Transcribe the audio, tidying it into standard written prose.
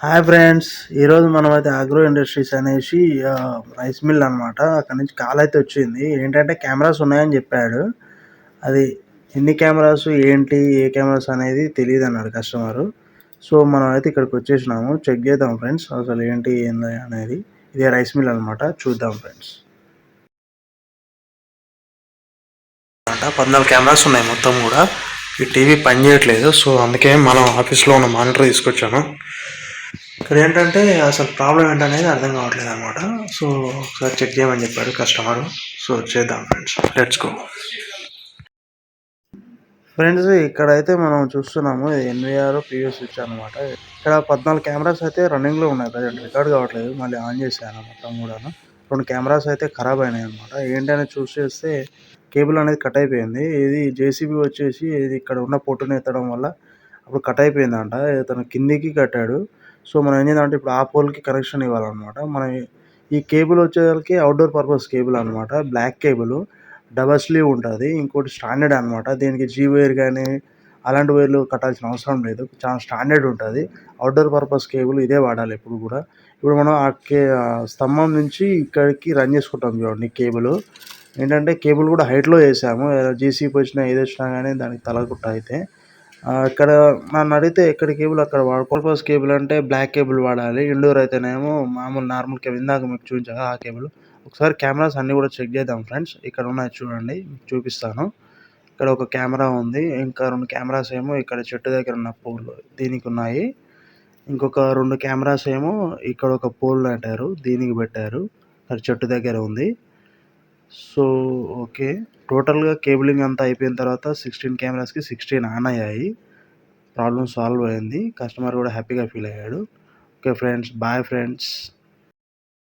Hi friends! ఈరోజు మనమైతే agro industries అనేసి రైస్ మిల్ అనమాట. అక్కడి నుంచి కాల్ అయితే వచ్చింది. ఏంటంటే కెమెరాస్ ఉన్నాయని చెప్పాడు. అది ఎన్ని కెమెరాస్ ఏంటి? ఏ కెమెరాస్ అనేది తెలీదన్నాడు కస్టమరు. సో, మనమైతే ఇక్కడికి వచ్చేసినాము. చెక్ చేద్దాం ఫ్రెండ్స్. అసలు ఏంటి? ఏంది అనేది. ఇదే రైస్ మిల్ అనమాట. చూద్దాం ఫ్రెండ్స్. 14 కెమెరాస్ ఉన్నాయి మొత్తం కూడా. ఈ టీవీ పని చేయట్లేదు. సో, అందుకే మనం ఆఫీస్లో ఉన్న మానిటర్ తీసుకొచ్చాను. ఇక్కడ ఏంటంటే అసలు ప్రాబ్లం ఏంటనేది అర్థం కావట్లేదు అనమాట. సో ఒకసారి చెక్ చేయమని చెప్పాడు కస్టమర్. సో చేద్దాం ఫ్రెండ్స్, లెట్స్ గో. ఫ్రెండ్స్, ఇక్కడైతే మనం చూస్తున్నాము ఎన్విఆర్ పియూ స్విచ్ అనమాట. ఇక్కడ 14 కెమెరాస్ అయితే రన్నింగ్లో ఉన్నాయి. ప్రజెంట్ రికార్డ్ కావట్లేదు. మళ్ళీ ఆన్ చేశాను మొత్తం కూడాను. 2 కెమెరాస్ అయితే ఖరాబ్ అయినాయి అనమాట. ఏంటనే చూసేస్తే కేబుల్ అనేది కట్ అయిపోయింది. ఇది జేసీబీ వచ్చేసి ఇది ఇక్కడ ఉన్న పొట్టును ఎత్తడం వల్ల అప్పుడు కట్ అయిపోయిందంట. తను కిందికి కట్టాడు. సో మనం ఏం చేద్దామంటే ఇప్పుడు ఆ పోల్కి కనెక్షన్ ఇవ్వాలన్నమాట. మనం ఈ కేబుల్ వచ్చేసరికి అవుట్డోర్ పర్పస్ కేబుల్ అనమాట. బ్లాక్ కేబుల్ డబల్ స్లీవ్ ఉంటుంది. ఇంకోటి స్టాండర్డ్ అనమాట. దీనికి జీ వైర్ కానీ అలాంటి వైర్లు కట్టాల్సిన అవసరం లేదు. చాలా స్టాండర్డ్ ఉంటుంది. అవుట్డోర్ పర్పస్ కేబుల్ ఇదే వాడాలి ఎప్పుడు కూడా. ఇప్పుడు మనం ఆ స్తంభం నుంచి ఇక్కడికి రన్ చేసుకుంటాం చూడండి కేబుల్. ఏంటంటే కేబుల్ కూడా హైట్లో వేసాము. జీసీపీ వచ్చినా ఏది వచ్చినా కానీ దానికి తలగుట్ట అయితే ఇక్కడ నన్ను అడిగితే ఎక్కడ కేబుల్ అక్కడ పర్పస్ కేబుల్ అంటే బ్లాక్ కేబుల్ వాడాలి. ఇండోర్ అయితేనేమో మామూలు నార్మల్ కేబుల్ ఇందాక మీకు చూపించాను ఆ కేబుల్. ఒకసారి కెమెరాస్ అన్నీ కూడా చెక్ చేద్దాం ఫ్రెండ్స్. ఇక్కడ ఉన్నాయి చూడండి, మీకు చూపిస్తాను. ఇక్కడ ఒక కెమెరా ఉంది. ఇంకా 2 కెమెరాస్ ఏమో ఇక్కడ చెట్టు దగ్గర ఉన్న పోల్ దీనికి ఉన్నాయి. ఇంకొక 2 కెమెరాస్ ఏమో ఇక్కడ ఒక పోల్ పెట్టారు, దీనికి పెట్టారు. అది చెట్టు దగ్గర ఉంది. సో ఓకే, టోటల్గా కేబులింగ్ అంతా అయిపోయిన తర్వాత 16 కెమెరాస్కి 16 ఆన్ అయ్యాయి. ప్రాబ్లమ్ సాల్వ్ అయింది. కస్టమర్ కూడా హ్యాపీగా ఫీల్ అయ్యాడు. Okay friends, bye friends.